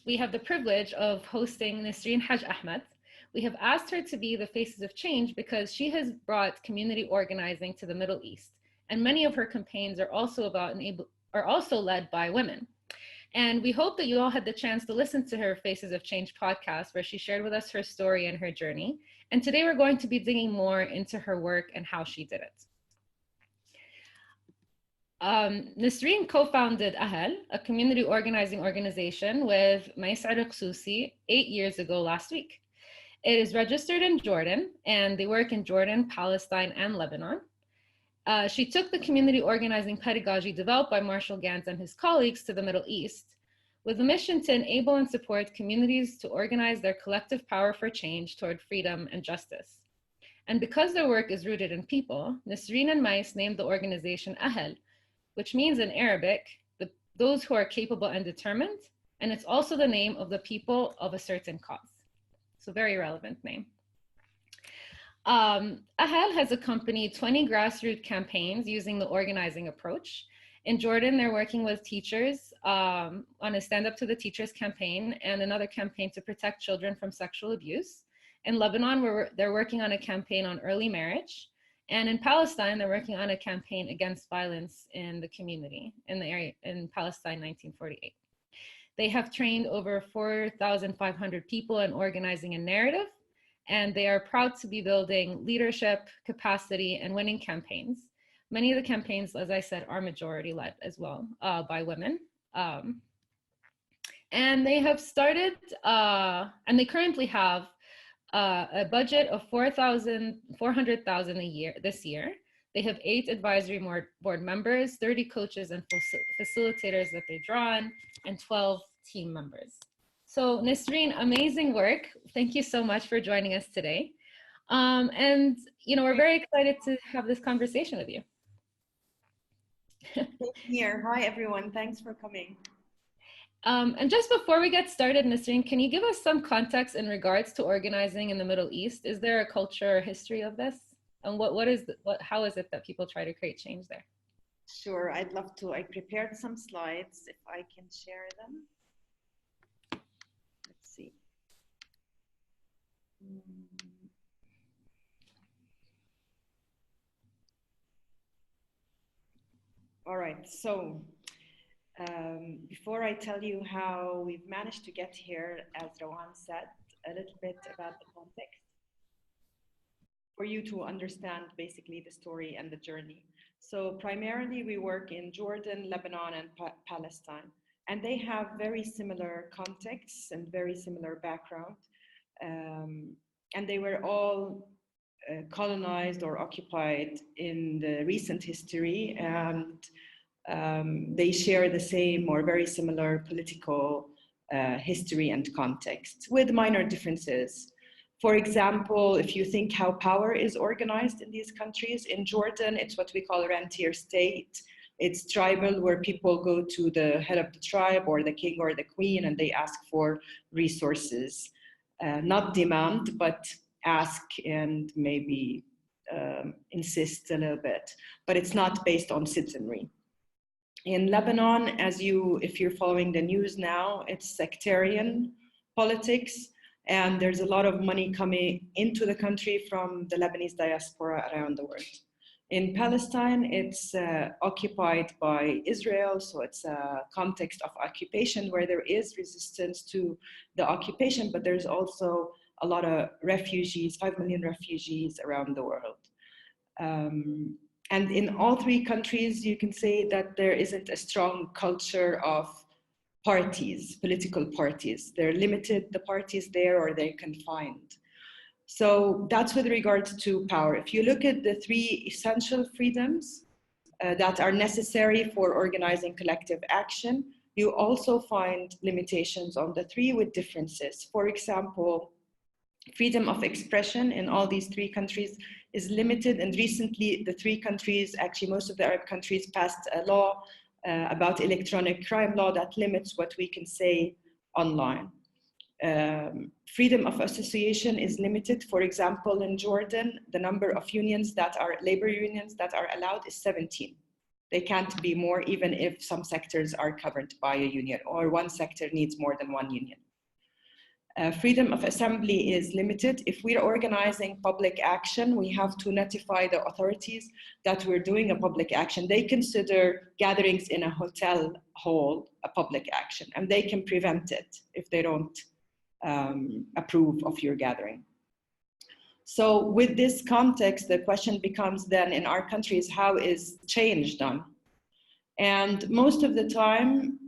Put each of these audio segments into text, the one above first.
we have the privilege of hosting Nisreen Haj Ahmad. We have asked her to be the Faces of Change because she has brought community organizing to the Middle East, and many of her campaigns are also led by women. And we hope that you all had the chance to listen to her Faces of Change podcast, where she shared with us her story and her journey. And today we're going to be digging more into her work and how she did it. Nisreen co-founded Ahel, a community organizing organization with Maysar Qsusi 8 years ago last week. It is registered in Jordan, and they work in Jordan, Palestine, and Lebanon. She took the community organizing pedagogy developed by Marshall Ganz and his colleagues to the Middle East with a mission to enable and support communities to organize their collective power for change toward freedom and justice. And because their work is rooted in people, Nisreen and Mais named the organization Ahel, which means in Arabic, those who are capable and determined, and it's also the name of the people of a certain cause. So very relevant name. Ahel has accompanied 20 grassroots campaigns using the organizing approach. In Jordan, they're working with teachers on a Stand Up to the Teachers campaign and another campaign to protect children from sexual abuse. In Lebanon, they're working on a campaign on early marriage. And in Palestine, they're working on a campaign against violence in the community in the area in Palestine 1948. They have trained over 4,500 people in organizing and narrative, and they are proud to be building leadership, capacity, and winning campaigns. Many of the campaigns, as I said, are majority led as well by women. And they have started, and they currently have a budget of $400,000 a year this year. They have 8 advisory board members, 30 coaches and facilitators that they draw on, and 12 team members. So Nisreen, amazing work. Thank you so much for joining us today. And we're very excited to have this conversation with you. Here. Hi everyone, thanks for coming. And just before we get started, Nisreen, can you give us some context in regards to organizing in the Middle East? Is there a culture or history of this? And how is it that people try to create change there? Sure, I'd love to. I prepared some slides, if I can share them. Let's see. All right, so before I tell you how we've managed to get here, as Rowan said, a little bit about the context for you to understand basically the story and the journey. So primarily we work in Jordan, Lebanon, and Palestine, and they have very similar contexts and very similar background. And they were all colonized or occupied in the recent history, and they share the same or very similar political history and context with minor differences. For example, if you think how power is organized in these countries, in Jordan, it's what we call a rentier state. It's tribal, where people go to the head of the tribe or the king or the queen, and they ask for resources. Not demand, but ask and maybe insist a little bit. But it's not based on citizenry. In Lebanon, if you're following the news now, it's sectarian politics. And there's a lot of money coming into the country from the Lebanese diaspora around the world. In Palestine, it's occupied by Israel, so it's a context of occupation where there is resistance to the occupation, but there's also a lot of refugees, 5 million refugees around the world. And in all 3 countries, you can say that there isn't a strong culture of parties, political parties. They're limited, the parties there, or they're confined. So that's with regards to power. If you look at the 3 essential freedoms that are necessary for organizing collective action, you also find limitations on the 3 with differences. For example, freedom of expression in all these 3 countries is limited, and recently the 3 countries, actually most of the Arab countries, passed a law about electronic crime law that limits what we can say online. Freedom of association is limited. For example, in Jordan, the number of unions that are labor unions that are allowed is 17. They can't be more, even if some sectors are covered by a union or one sector needs more than one union. Freedom of assembly is limited. If we're organizing public action, we have to notify the authorities that we're doing a public action. They consider gatherings in a hotel hall a public action, and they can prevent it if they don't approve of your gathering. So with this context, the question becomes then in our countries, how is change done? And most of the time,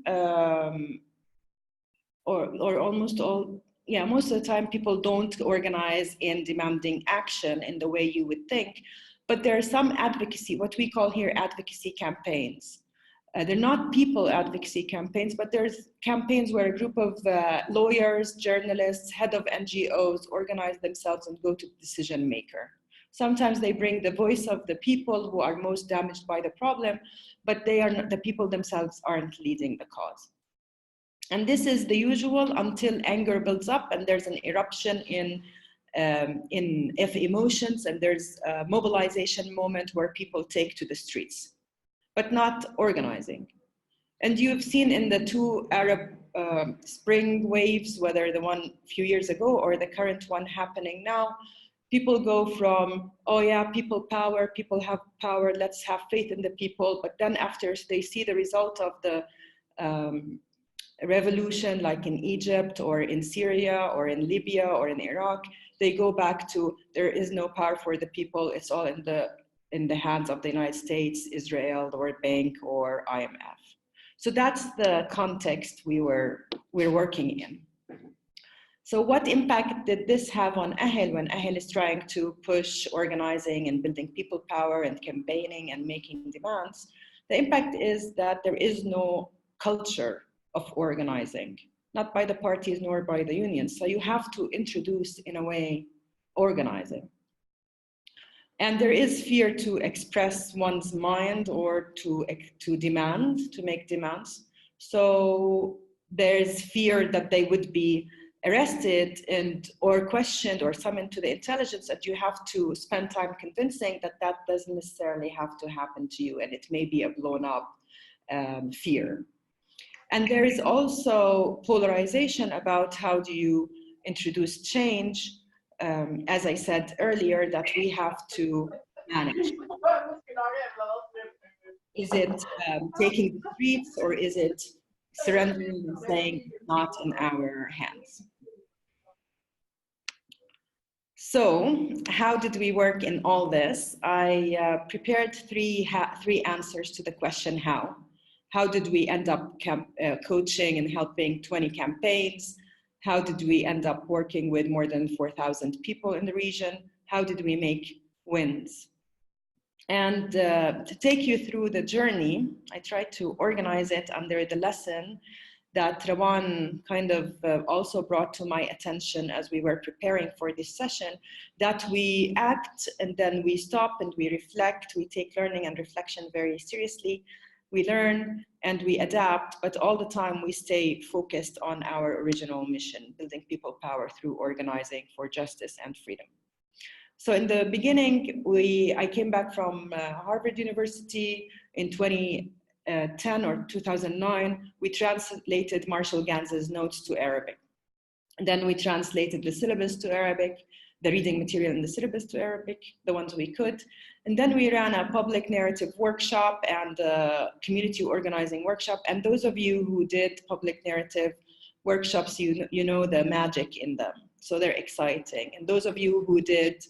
or almost all, yeah, most of the time people don't organize in demanding action in the way you would think, but there are some advocacy, what we call here advocacy campaigns. They're not people advocacy campaigns, but there's campaigns where a group of lawyers, journalists, head of NGOs organize themselves and go to the decision maker. Sometimes they bring the voice of the people who are most damaged by the problem, but they are not, the people themselves aren't leading the cause. And this is the usual until anger builds up and there's an eruption in emotions, and there's a mobilization moment where people take to the streets, but not organizing. And you've seen in the two Arab spring waves, whether the one a few years ago or the current one happening now, people go from, oh yeah, people power, people have power, let's have faith in the people. But then after they see the result of the revolution, like in Egypt or in Syria or in Libya or in Iraq, they go back to there is no power for the people. It's all in the hands of the United States, Israel, the World Bank, or IMF. So that's the context we're working in. So what impact did this have on Ahel when Ahel is trying to push organizing and building people power and campaigning and making demands? The impact is that there is no culture of organizing, not by the parties nor by the unions. So you have to introduce, in a way, organizing. And there is fear to express one's mind or to demand, to make demands. So there's fear that they would be arrested or questioned or summoned to the intelligence, that you have to spend time convincing that that doesn't necessarily have to happen to you, and it may be a blown up fear. And there is also polarization about how do you introduce change, as I said earlier, that we have to manage. Is it taking the streets, or is it surrendering and saying not in our hands? So how did we work in all this? I prepared three answers to the question how. How did we end up coaching and helping 20 campaigns? How did we end up working with more than 4,000 people in the region? How did we make wins? And to take you through the journey, I tried to organize it under the lesson that Rawan kind of also brought to my attention as we were preparing for this session, that we act and then we stop and we reflect, we take learning and reflection very seriously. We learn and we adapt, but all the time we stay focused on our original mission, building people power through organizing for justice and freedom. So in the beginning, I came back from Harvard University in 2010 or 2009. We translated Marshall Ganz's notes to Arabic. And then we translated the syllabus to Arabic, the reading material in the syllabus to Arabic, the ones we could. And then we ran a public narrative workshop and a community organizing workshop. And those of you who did public narrative workshops, you know the magic in them. So they're exciting. And those of you who did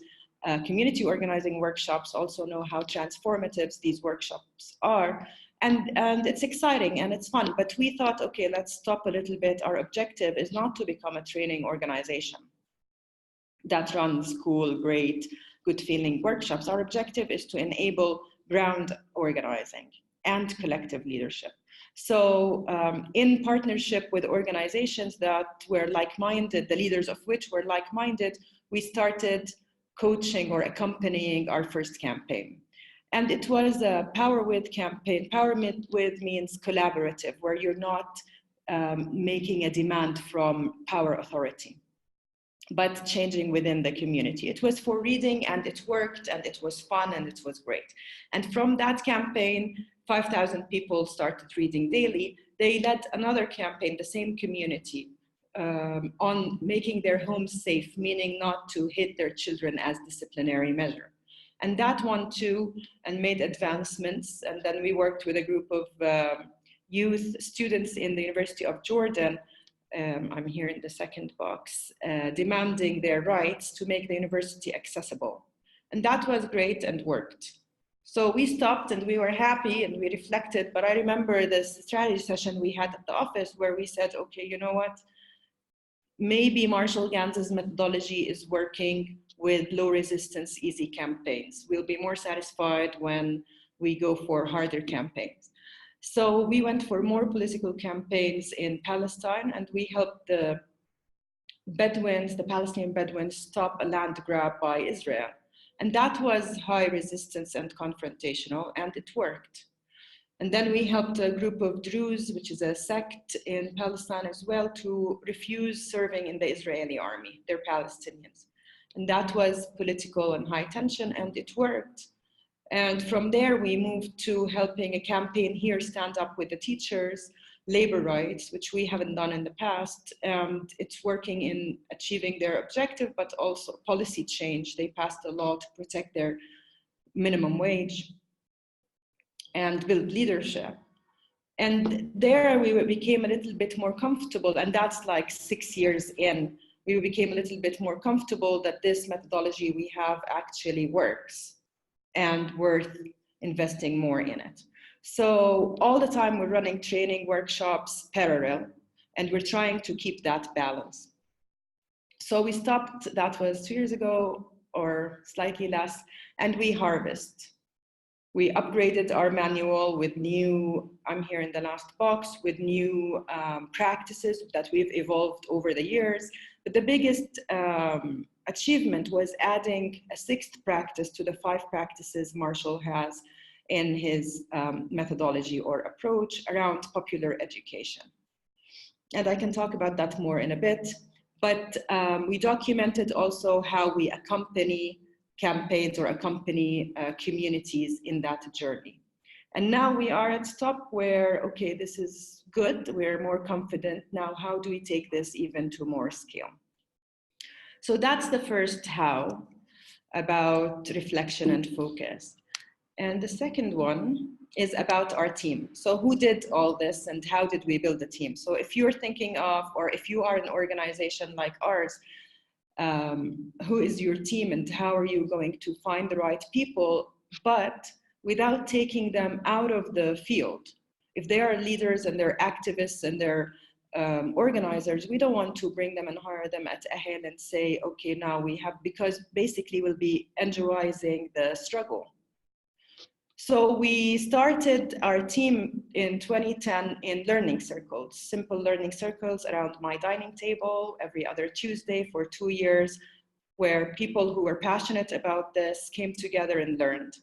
community organizing workshops also know how transformative these workshops are. And it's exciting and it's fun. But we thought, okay, let's stop a little bit. Our objective is not to become a training organization that runs cool, great, good feeling workshops. Our objective is to enable ground organizing and collective leadership. So in partnership with organizations that were like-minded, the leaders of which were like-minded, we started coaching or accompanying our first campaign. And it was a Power With campaign. Power With means collaborative, where you're not making a demand from power authority, but changing within the community. It was for reading and it worked and it was fun and it was great. And from that campaign, 5,000 people started reading daily. They led another campaign, the same community, on making their homes safe, meaning not to hit their children as disciplinary measure. And that one too, and made advancements. And then we worked with a group of youth students in the University of Jordan. I'm here in the second box, demanding their rights to make the university accessible. And that was great and worked. So we stopped and we were happy and we reflected, but I remember this strategy session we had at the office where we said, okay, you know what? Maybe Marshall Ganz's methodology is working with low resistance, easy campaigns. We'll be more satisfied when we go for harder campaigns. So we went for more political campaigns in Palestine, and we helped the Bedouins, the Palestinian Bedouins, stop a land grab by Israel. And that was high resistance and confrontational, and it worked. And then we helped a group of Druze, which is a sect in Palestine as well, to refuse serving in the Israeli army. They're Palestinians. And that was political and high tension, and it worked. And from there, we moved to helping a campaign here stand up with the teachers, labor rights, which we haven't done in the past. And it's working in achieving their objective, but also policy change. They passed a law to protect their minimum wage and build leadership. And there we became a little bit more comfortable, and that's like 6 years in. We became a little bit more comfortable that this methodology we have actually works and worth investing more in it. So all the time we're running training workshops parallel, and we're trying to keep that balance. So we stopped, that was 2 years ago or slightly less, and we harvest. We upgraded our manual with new, I'm here in the last box, with new practices that we've evolved over the years. But the biggest achievement was adding a 6th practice to the 5 practices Marshall has in his methodology or approach around popular education. And I can talk about that more in a bit. But we documented also how we accompany campaigns or accompany communities in that journey. And now we are at stop where, okay, this is good, we're more confident. Now, how do we take this even to more scale? So that's the first how, about reflection and focus. And the second one is about our team. So who did all this and how did we build the team? So if you're thinking of, or if you are an organization like ours, who is your team and how are you going to find the right people, but without taking them out of the field? If they are leaders and they're activists and they're organizers, we don't want to bring them and hire them at Ahel and say, okay, now we have, because basically we'll be NGOizing the struggle. So we started our team in 2010 in learning circles, simple learning circles around my dining table every other Tuesday for 2 years, where people who were passionate about this came together and learned.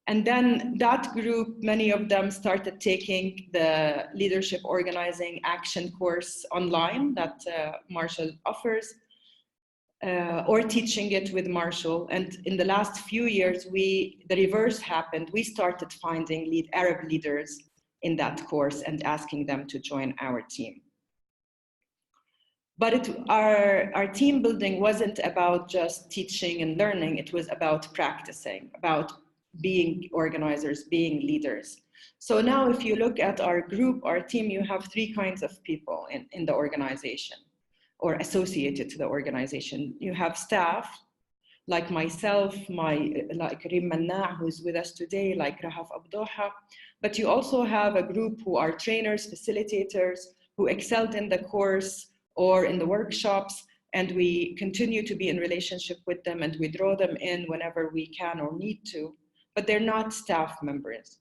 And then that group, many of them started taking the leadership organizing action course online that Marshall offers. Or teaching it with Marshall. And in the last few years, the reverse happened. We started finding Arab leaders in that course and asking them to join our team. But our team building wasn't about just teaching and learning. It was about practicing, about being organizers, being leaders. So now if you look at our group, our team, you have 3 kinds of people in the organization, or associated to the organization. You have staff, like myself, like Rim Manna, who's with us today, like Rahaf Abdoha. But you also have a group who are trainers, facilitators, who excelled in the course or in the workshops, and we continue to be in relationship with them and we draw them in whenever we can or need to, but they're not staff members.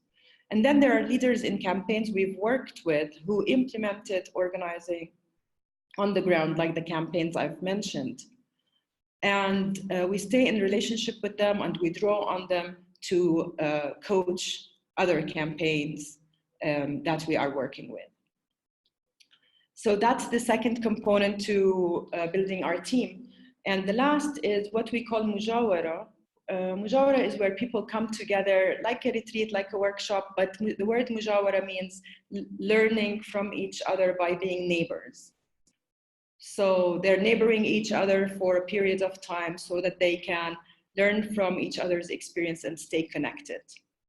And then there are leaders in campaigns we've worked with who implemented organizing on the ground, like the campaigns I've mentioned. And we stay in relationship with them and we draw on them to coach other campaigns that we are working with. So that's the second component to building our team. And the last is what we call mujawara, Mujawara is where people come together, like a retreat, like a workshop, but the word mujawara means learning from each other by being neighbors. So they're neighboring each other for a period of time so that they can learn from each other's experience and stay connected.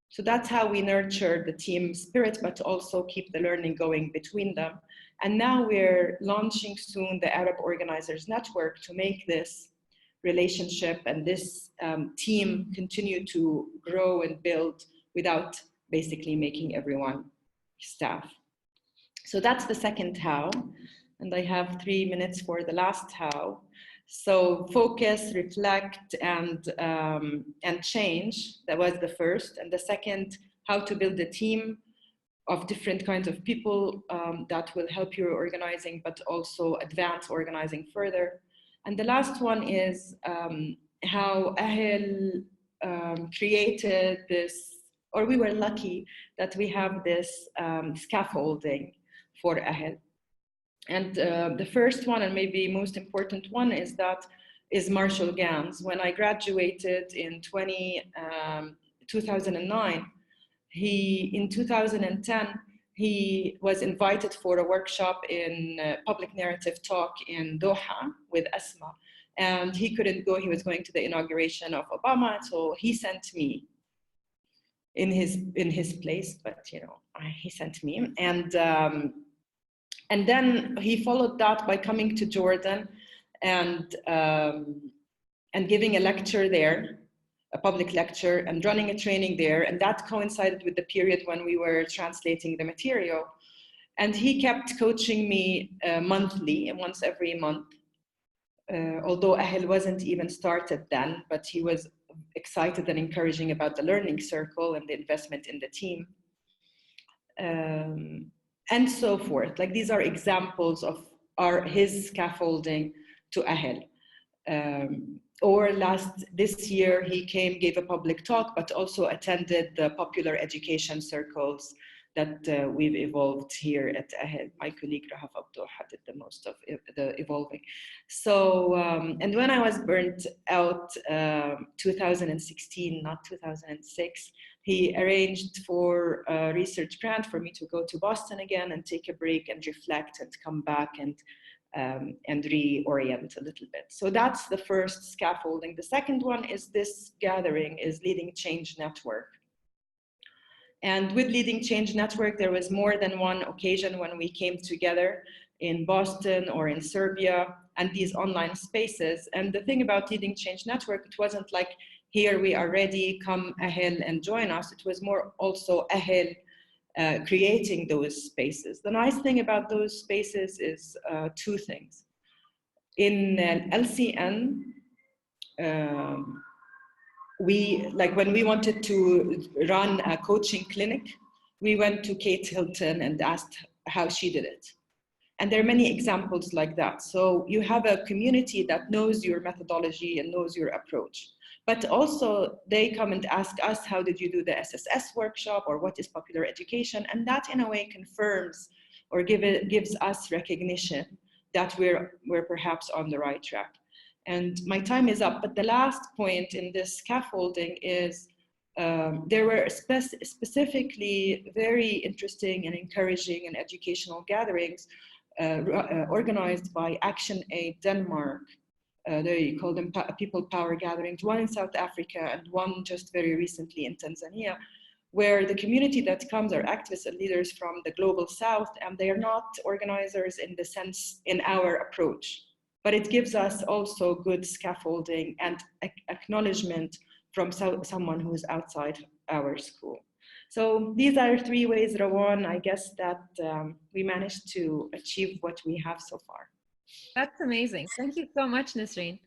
So that's how we nurture the team spirit, but also keep the learning going between them. And now we're launching soon the Arab Organizers Network to make this relationship and this team continue to grow and build without basically making everyone staff. So that's the second how. And I have 3 minutes for the last how. So focus, reflect, and change. That was the first. And the second, how to build a team of different kinds of people that will help you organizing, but also advance organizing further. And the last one is how Ahel created this, or we were lucky that we have this scaffolding for Ahel. And the first one, and maybe most important one, is Marshall Gans. When I graduated in 2009, in 2010, he was invited for a workshop in public narrative talk in Doha with Asma. And he couldn't go, he was going to the inauguration of Obama, so he sent me in his place, but he sent me. And then he followed that by coming to Jordan and giving a lecture there, a public lecture, and running a training there. And that coincided with the period when we were translating the material. And he kept coaching me monthly, once every month, although Ahel wasn't even started then, but he was excited and encouraging about the learning circle and the investment in the team. And so forth. Like, these are examples of his scaffolding to Ahel. Or this year, he gave a public talk, but also attended the popular education circles that we've evolved here at Ahel. My colleague Rahaf Abdouha did the most of the evolving. So, and when I was burnt out 2016, not 2006, he arranged for a research grant for me to go to Boston again and take a break and reflect and come back and reorient a little bit. So that's the first scaffolding. The second one is this gathering is Leading Change Network. And with Leading Change Network, there was more than one occasion when we came together in Boston or in Serbia and these online spaces. And the thing about Leading Change Network, it wasn't like, here we are ready, come Ahel and join us. It was more also Ahel creating those spaces. The nice thing about those spaces is two things. In LCN, when we wanted to run a coaching clinic, we went to Kate Hilton and asked how she did it. And there are many examples like that. So you have a community that knows your methodology and knows your approach. But also they come and ask us, how did you do the SSS workshop, or what is popular education? And that in a way confirms or gives us recognition that we're perhaps on the right track. And my time is up, but the last point in this scaffolding is there were specifically very interesting and encouraging and educational gatherings organized by Action Aid Denmark. They call them people power gatherings, one in South Africa and one just very recently in Tanzania, where the community that comes are activists and leaders from the global South, and they are not organizers in the sense in our approach, but it gives us also good scaffolding and acknowledgement from someone who's outside our school. So these are three ways, Rawan, I guess, that we managed to achieve what we have so far. That's amazing. Thank you so much, Nisreen.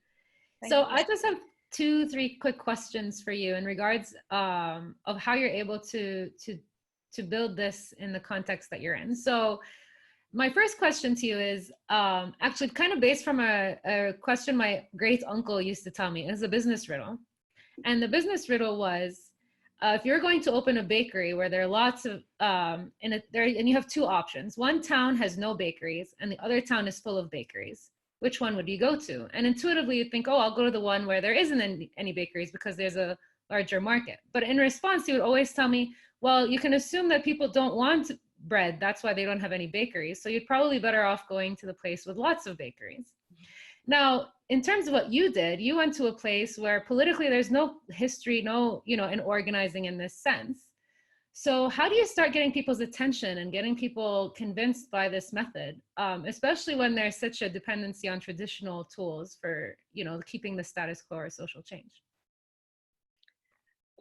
So I just have 2-3 quick questions for you in regards of how you're able to build this in the context that you're in. So my first question to you is actually kind of based from a question my great uncle used to tell me. It's a business riddle. And the business riddle was, if you're going to open a bakery where there are lots of, and you have two options. One town has no bakeries and the other town is full of bakeries. which one would you go to? And intuitively you'd think, oh, I'll go to the one where there isn't any bakeries because there's a larger market. But in response, he would always tell me, well, you can assume that people don't want bread. That's why they don't have any bakeries. So you'd probably better off going to the place with lots of bakeries. Now, in terms of what you did, you went to a place where politically there's no history, no, in organizing in this sense. So how do you start getting people's attention and getting people convinced by this method, especially when there's such a dependency on traditional tools for, keeping the status quo or social change?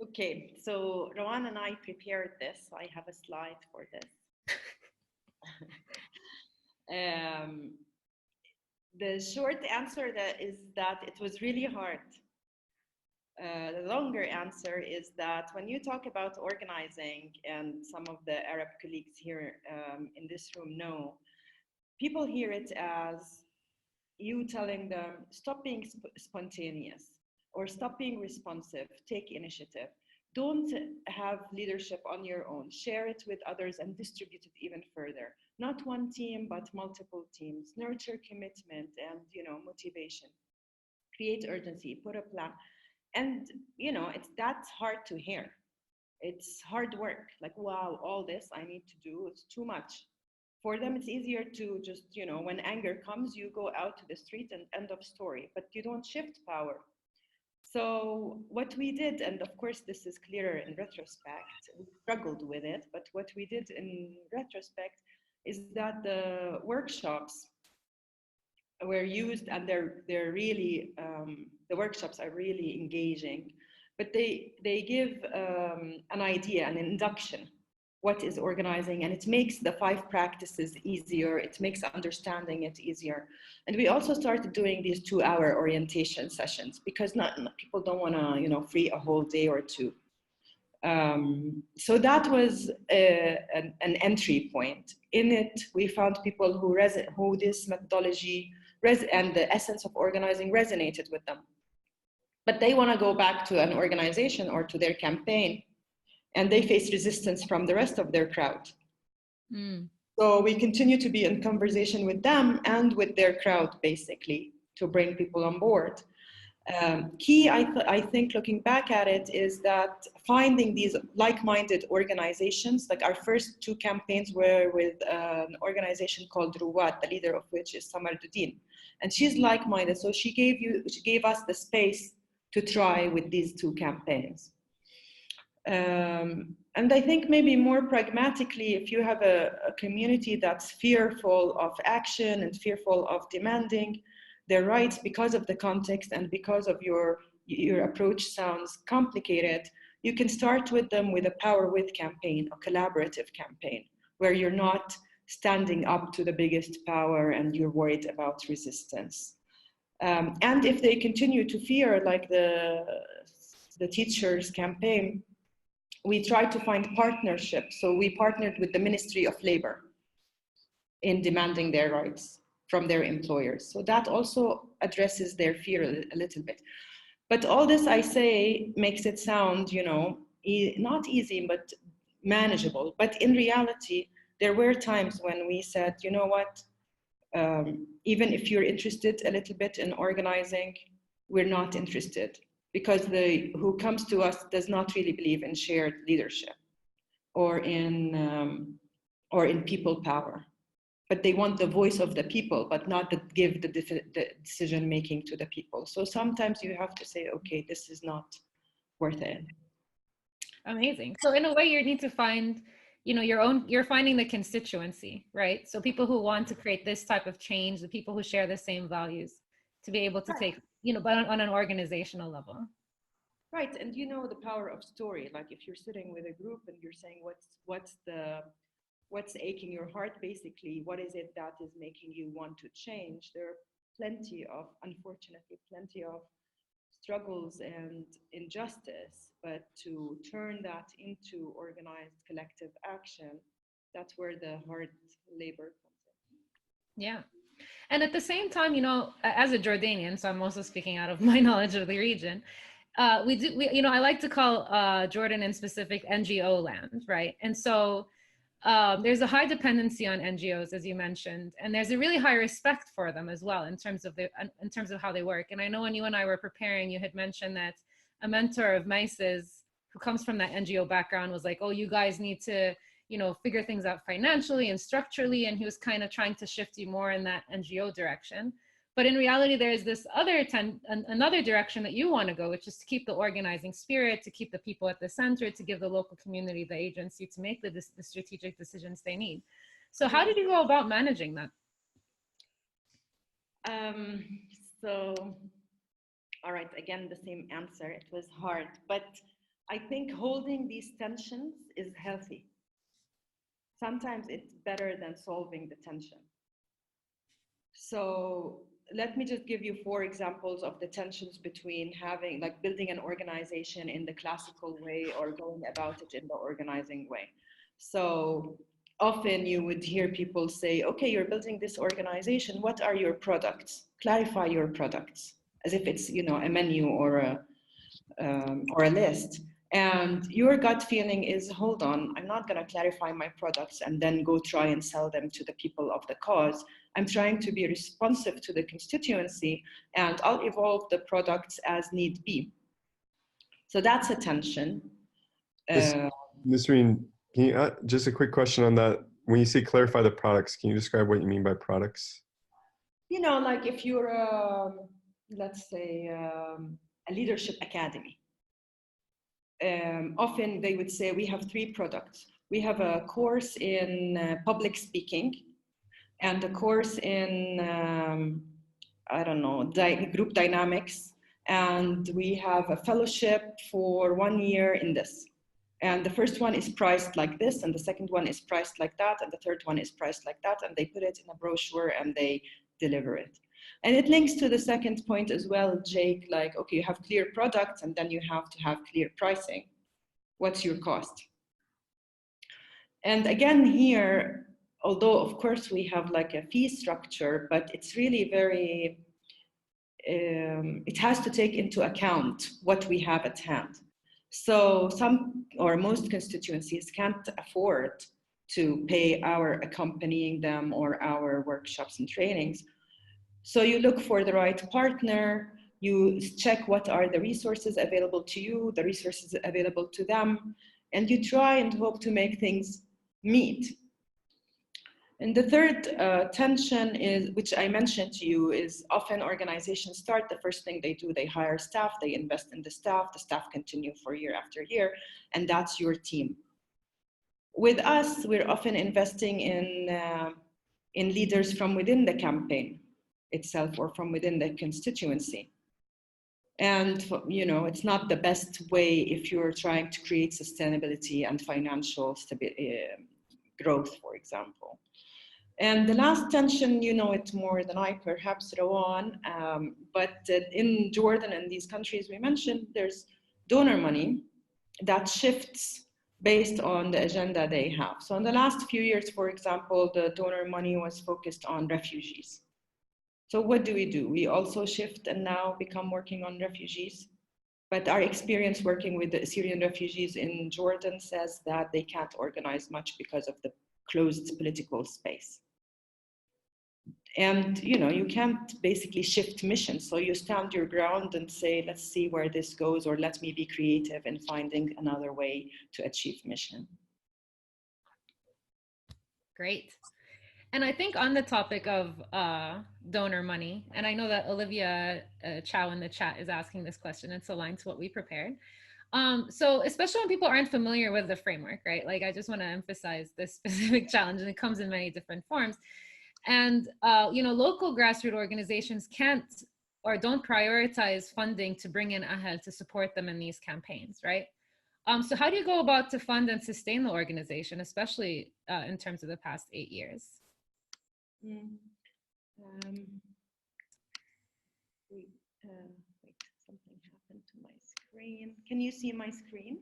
Okay, so Rowan and I prepared this. I have a slide for this. The short answer is that it was really hard. The longer answer is that when you talk about organizing, and some of the Arab colleagues here in this room know, people hear it as you telling them, stop being spontaneous, or stop being responsive, take initiative. Don't have leadership on your own. Share it with others and distribute it even further. Not one team, but multiple teams. Nurture commitment and motivation. Create urgency, put a plan. And that's hard to hear. It's hard work. Like, wow, all this I need to do, it's too much. For them, it's easier to just, when anger comes, you go out to the street and end of story, but you don't shift power. So what we did, and of course this is clearer in retrospect, we struggled with it, but what we did in retrospect is that the workshops were used, and they're really, the workshops are really engaging, but they give an idea, an induction, what is organizing, and it makes the 5 practices easier. It makes understanding it easier. And we also started doing these 2-hour orientation sessions because not people don't want to, free a whole day or two. So that was an entry point. In it, we found people who this methodology and the essence of organizing resonated with them. But they want to go back to an organization or to their campaign, and they face resistance from the rest of their crowd. So we continue to be in conversation with them and with their crowd, basically, to bring people on board. Key, I think, looking back at it, is that finding these like-minded organizations, like our first 2 campaigns were with an organization called Ruwad, the leader of which is Samar Dudin. And she's like-minded, so she gave us the space to try with these 2 campaigns. And I think maybe more pragmatically, if you have a community that's fearful of action and fearful of demanding their rights because of the context and because of your approach sounds complicated, you can start with them with a Power With campaign, a collaborative campaign, where you're not standing up to the biggest power and you're worried about resistance. And if they continue to fear, like the teachers campaign, we tried to find partnerships. So we partnered with the Ministry of Labor in demanding their rights from their employers. So that also addresses their fear a little bit. But all this, I say, makes it sound, not easy, but manageable. But in reality, there were times when we said, you know what, even if you're interested a little bit in organizing, we're not interested, because who comes to us does not really believe in shared leadership or in people power. But they want the voice of the people, but not give the decision making to the people. So sometimes you have to say, okay, this is not worth it. Amazing. So in a way, you need to find, you're finding the constituency, right? So people who want to create this type of change, the people who share the same values, to be able to take, but on an organizational level. Right, and the power of story. Like if you're sitting with a group and you're saying, what's aching your heart, basically, what is it that is making you want to change? There are unfortunately, plenty of struggles and injustice, but to turn that into organized collective action, that's where the hard labor comes in. Yeah. And at the same time, as a Jordanian, so I'm also speaking out of my knowledge of the region, I like to call Jordan in specific NGO land, right? And so there's a high dependency on NGOs, as you mentioned, and there's a really high respect for them as well in terms of how they work. And I know when you and I were preparing, you had mentioned that a mentor of Mice's who comes from that NGO background was like, "Oh, you guys need to, figure things out financially and structurally," and he was kind of trying to shift you more in that NGO direction. But in reality, there's this another direction that you want to go, which is to keep the organizing spirit, to keep the people at the center, to give the local community the agency to make the strategic decisions they need. So how did you go about managing that? So, all right, again, the same answer. It was hard, but I think holding these tensions is healthy. Sometimes it's better than solving the tension. So let me just give you 4 examples of the tensions between building an organization in the classical way or going about it in the organizing way. So often you would hear people say, okay, you're building this organization. What are your products? Clarify your products, as if it's, a menu or a list. And your gut feeling is, hold on, I'm not going to clarify my products and then go try and sell them to the people of the cause. I'm trying to be responsive to the constituency, and I'll evolve the products as need be. So that's a tension. Nisreen, can you, just a quick question on that. When you say clarify the products, can you describe what you mean by products? Like if you're, let's say, a leadership academy. Often they would say we have 3 products. We have a course in public speaking and a course in, group dynamics. And we have a fellowship for 1 year in this. And the first one is priced like this, and the second one is priced like that, and the third one is priced like that, and they put it in a brochure and they deliver it. And it links to the second point as well, Jake, like, okay, you have clear products and then you have to have clear pricing. What's your cost? And again here, although of course we have like a fee structure, but it's really very, it has to take into account what we have at hand. So some or most constituencies can't afford to pay our accompanying them or our workshops and trainings. So you look for the right partner, you check what are the resources available to you, the resources available to them, and you try and hope to make things meet. And the third tension is, which I mentioned to you, is often organizations start, the first thing they do, they hire staff, they invest in the staff continue for year after year, and that's your team. With us, we're often investing in leaders from within the campaign itself or from within the constituency. And, it's not the best way if you're trying to create sustainability and financial growth, for example. And the last tension, you know it more than I, perhaps, Rawan, but in Jordan and these countries we mentioned, there's donor money that shifts based on the agenda they have. So in the last few years, for example, the donor money was focused on refugees. So what do? We also shift and now become working on refugees. But our experience working with the Syrian refugees in Jordan says that they can't organize much because of the closed political space. And you can't basically shift missions. So you stand your ground and say, let's see where this goes, or let me be creative in finding another way to achieve mission. Great. And I think on the topic of donor money, and I know that Olivia Chow in the chat is asking this question, it's aligned to what we prepared. So especially when people aren't familiar with the framework, right? Like I just want to emphasize this specific challenge, and it comes in many different forms. And, local grassroots organizations can't or don't prioritize funding to bring in Ahel to support them in these campaigns, right? So how do you go about to fund and sustain the organization, especially in terms of the past 8 years? Wait, something happened to my screen. Can you see my screen?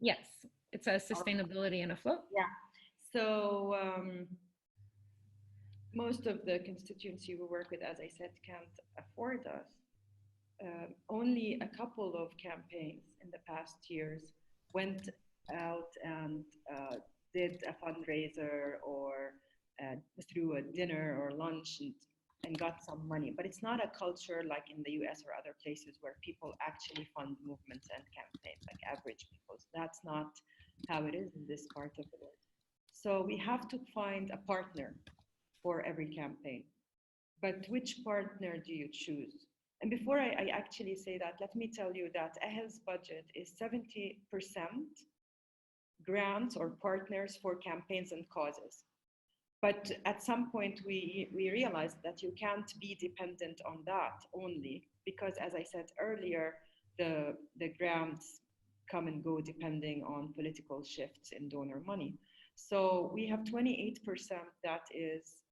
Yes, it says sustainability and afloat. Yeah. So most of the constituency we work with, as I said, can't afford us. Only a couple of campaigns in the past years went out and did a fundraiser or through a dinner or lunch and got some money. But it's not a culture like in the US or other places where people actually fund movements and campaigns, like average people. So that's not how it is in this part of the world. So we have to find a partner for every campaign. But which partner do you choose? And before I actually say that, let me tell you that Ahel's budget is 70% grants or partners for campaigns and causes. But at some point, we realized that you can't be dependent on that only, because as I said earlier, the grants come and go depending on political shifts in donor money. So we have 28% that is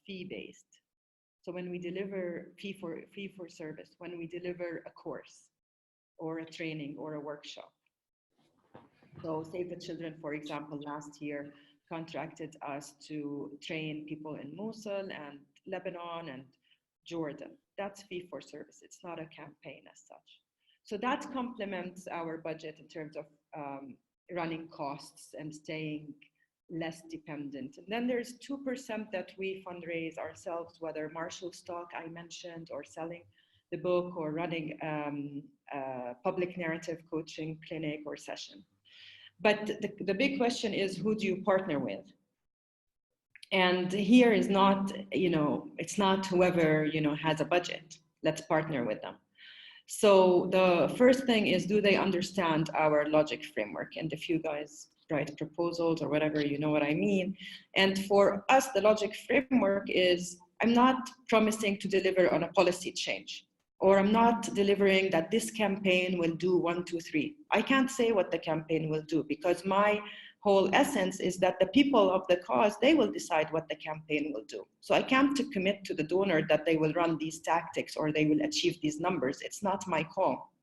fee-based. So when we deliver fee for service, when we deliver a course or a training or a workshop. So Save the Children, for example, last year contracted us to train people in Mosul and Lebanon and Jordan. That's fee for service. It's not a campaign as such. So that complements our budget in terms of running costs and staying less dependent. And then there's 2% that we fundraise ourselves, whether Marshall Stock I mentioned, or selling the book, or running a public narrative coaching clinic or session. But the big question is, who do you partner with? And here is not, it's not whoever, has a budget. Let's partner with them. So the first thing is, do they understand our logic framework? And if you guys write proposals or whatever, you know what I mean. And for us, the logic framework is, I'm not promising to deliver on a policy change, or I'm not delivering that this campaign will do 1, 2, 3. I can't say what the campaign will do, because my whole essence is that the people of the cause, they will decide what the campaign will do. So I can't commit to the donor that they will run these tactics or they will achieve these numbers. It's not my call.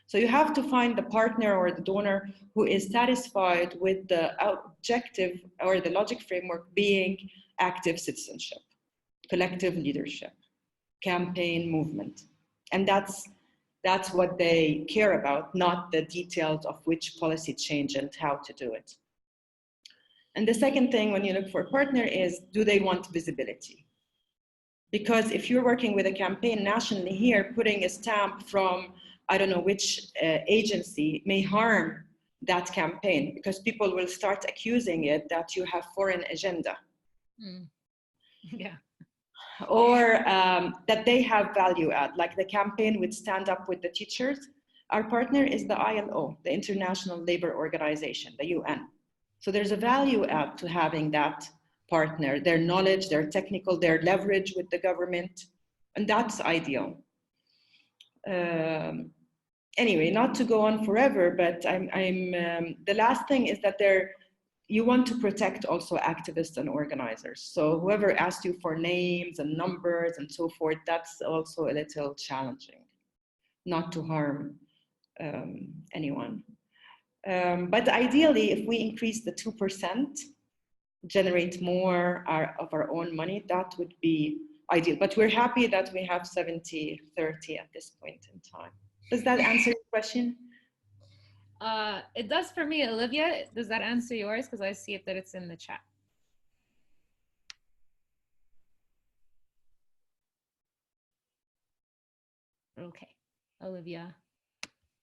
So you have to find the partner or the donor who is satisfied with the objective or the logic framework being active citizenship, collective leadership, campaign movement. And that's what they care about, not the details of which policy change and how to do it. And the second thing when you look for a partner is, do they want visibility? Because if you're working with a campaign nationally here, putting a stamp from, I don't know which agency may harm that campaign, because people will start accusing it that you have foreign agenda. Mm. Yeah. Or that they have value add, like the campaign would stand up with the teachers. Our partner is the ILO, the International Labour Organization, the UN. So there's a value add to having that partner, their knowledge, their technical, their leverage with the government, and that's ideal. Anyway, not to go on forever, but the last thing is that you want to protect also activists and organizers. So whoever asks you for names and numbers and so forth, that's also a little challenging, not to harm anyone. But ideally, if we increase the 2%, generate more of our own money, that would be ideal. But we're happy that we have 70-30 at this point in time. Does that answer your question? It does for me. Olivia, does that answer yours? Because I see it that it's in the chat. Okay, Olivia,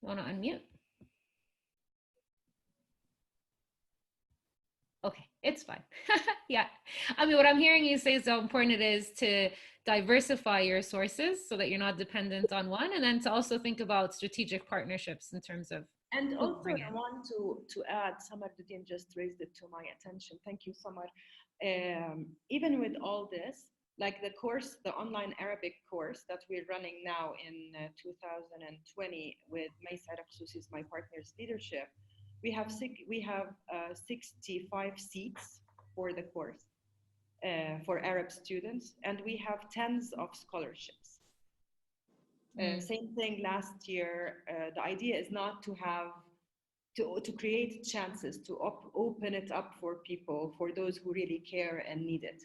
you want to unmute? Okay, it's fine. Yeah, I mean, what I'm hearing you say is how important it is to diversify your sources so that you're not dependent on one, and then to also think about strategic partnerships in terms of. And also, I want to add, Samar Duddin just raised it to my attention. Thank you, Samar. Even with all this, like the course, the online Arabic course that we're running now in 2020 with Nisreen Haj, my partner's leadership, we have 65 seats for the course for Arab students, and we have tens of scholarships. Same thing last year. The idea is not to have to create chances to open it up for people, for those who really care and need it.